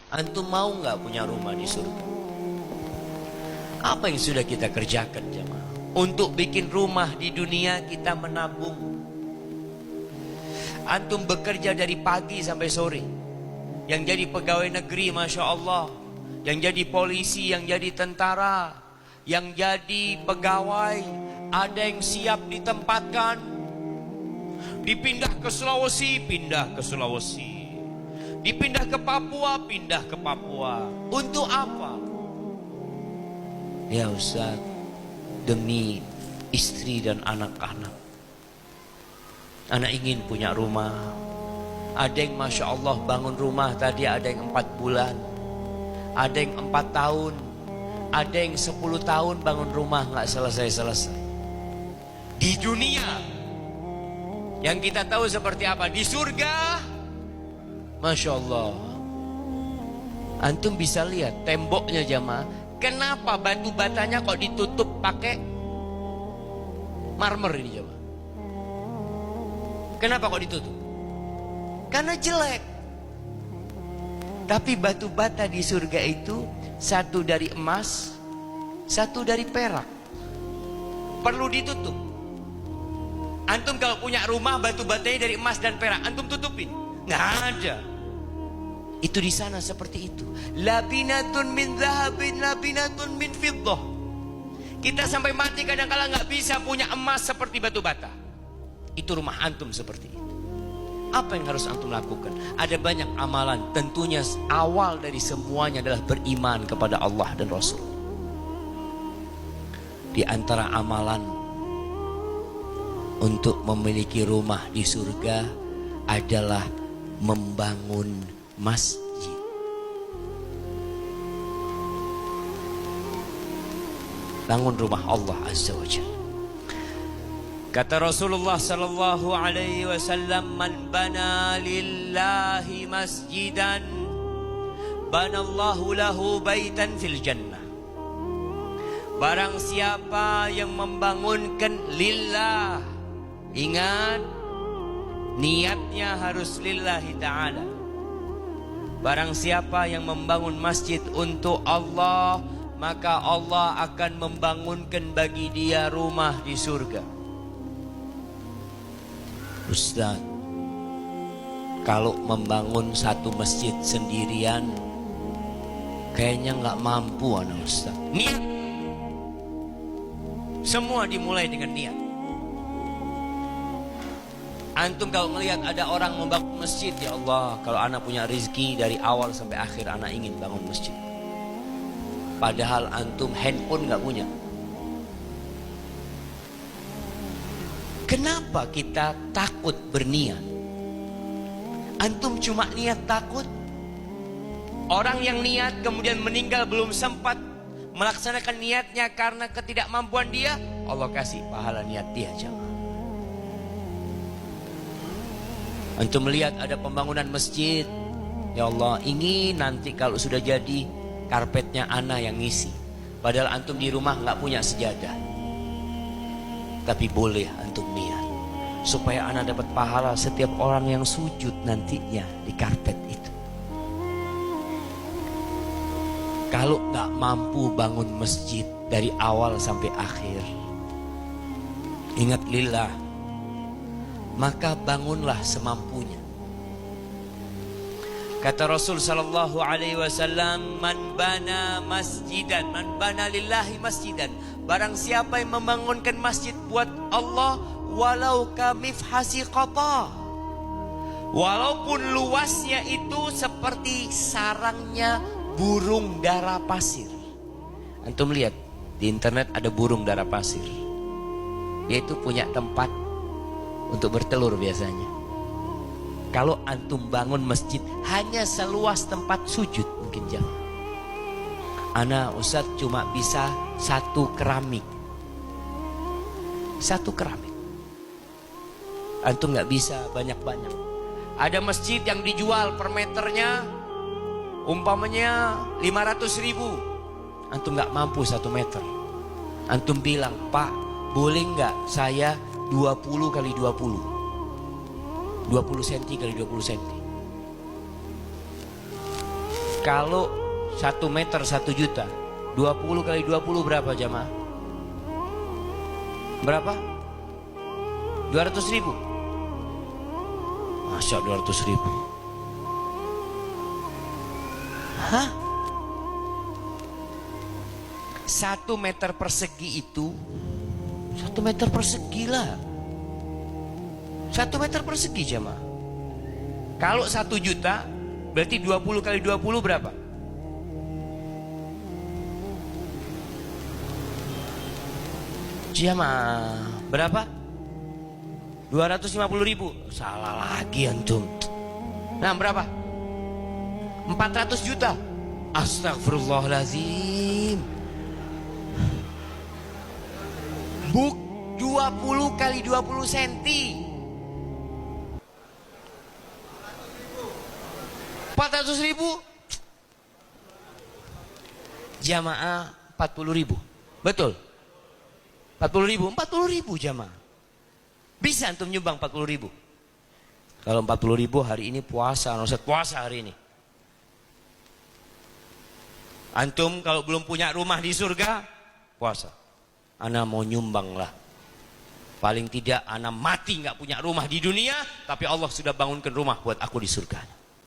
Antum mau nggak punya rumah di surga? Apa yang sudah kita kerjakan jemaah? Untuk bikin rumah di dunia kita menabung. Antum bekerja dari pagi sampai sore. Yang jadi pegawai negeri Masya Allah, yang jadi polisi, yang jadi tentara, yang jadi pegawai, ada yang siap ditempatkan, dipindah ke Sulawesi, pindah ke Sulawesi, dipindah ke Papua, pindah ke Papua. Untuk apa? Ya Ustaz, demi istri dan anak-anak. Anak ingin punya rumah. Ada yang Masya Allah bangun rumah tadi ada yang 4 bulan, ada yang 4 tahun, ada yang 10 tahun bangun rumah nggak selesai-selesai. Di dunia yang kita tahu seperti apa, di surga Masya Allah, antum bisa lihat temboknya jamaah. Kenapa batu batanya kok ditutup pakai marmer ini jamaah? Kenapa kok ditutup? Karena jelek. Tapi batu bata di surga itu satu dari emas, satu dari perak. Perlu ditutup. Antum kalau punya rumah batu batanya dari emas dan perak, antum tutupin? Nggak ada. Itu di sana seperti itu. Labinatun min zahabin, labinatun min fiddah. Kita sampai mati kadang-kala nggak bisa punya emas seperti batu bata. Itu rumah antum seperti itu. Apa yang harus antum lakukan? Ada banyak amalan. Tentunya awal dari semuanya adalah beriman kepada Allah dan Rasul. Di antara amalan untuk memiliki rumah di surga adalah membangun masjid. Bangun rumah Allah Azza wa Jalla. Kata Rasulullah sallallahu alaihi wasallam, man bana lillahi masjidan banallahu lahu baitan fil jannah. Barang siapa yang membangunkan lillah, ingat niatnya harus lillahi ta'ala. Barang siapa yang membangun masjid untuk Allah, maka Allah akan membangunkan bagi dia rumah di surga. Ustaz, kalau membangun satu masjid sendirian kayaknya nggak mampu anak Ustaz. Niat. Semua dimulai dengan niat. Antum kalau melihat ada orang membangun masjid, ya Allah, kalau anak punya rezeki dari awal sampai akhir anak ingin bangun masjid. Padahal antum handphone nggak punya. Kenapa kita takut berniat? Antum cuma niat takut. Orang yang niat kemudian meninggal belum sempat melaksanakan niatnya karena ketidakmampuan dia, Allah kasih pahala niat dia jemaah. Antum melihat ada pembangunan masjid, ya Allah, ingin nanti kalau sudah jadi karpetnya ana yang ngisi. Padahal antum di rumah nggak punya sejadah. Tapi boleh antum niat supaya anak dapat pahala setiap orang yang sujud nantinya di karpet itu. Kalau nggak mampu bangun masjid dari awal sampai akhir, ingat lillah, maka bangunlah semampunya. Kata Rasul sallallahu alaihi wasallam, man bana masjidan, man bana lillahi masjidan. Barang siapa yang membangunkan masjid buat Allah, walau kamifhasi qata, walaupun luasnya itu seperti sarangnya burung dara pasir. Antum lihat di internet ada burung dara pasir. Dia itu punya tempat untuk bertelur biasanya. Kalau antum bangun masjid hanya seluas tempat sujud, mungkin jangan. Ana Ustaz cuma bisa satu keramik. Satu keramik. Antum nggak bisa banyak-banyak. Ada masjid yang dijual per meternya umpamanya 500.000. Antum nggak mampu 1 meter. Antum bilang, Pak, boleh nggak saya 20 kali 20? 20 cm kali 20 cm. Kalau 1 meter 1 juta, 20 kali 20 berapa jamaah? Berapa? 200 ribu. Masya 200 ribu. Hah? 1 meter persegi itu 1 meter persegi lah. 1 meter persegi jamaah. Kalau 1 juta berarti 20 kali 20 berapa? Jamaah berapa? 250 ribu. Salah lagi antum. Nah berapa? 400 juta. Astagfirullahaladzim. Buk 20 kali 20 senti. 400 ribu. Jamaah 40 ribu. Betul? 40 ribu. 40 ribu jamaah. Bisa antum nyumbang 40 ribu. Kalau 40 ribu hari ini puasa. Ustaz puasa hari ini. Antum kalau belum punya rumah di surga, puasa. Ana mau nyumbang lah. Paling tidak ana mati nggak punya rumah di dunia, tapi Allah sudah bangunkan rumah buat aku di surga.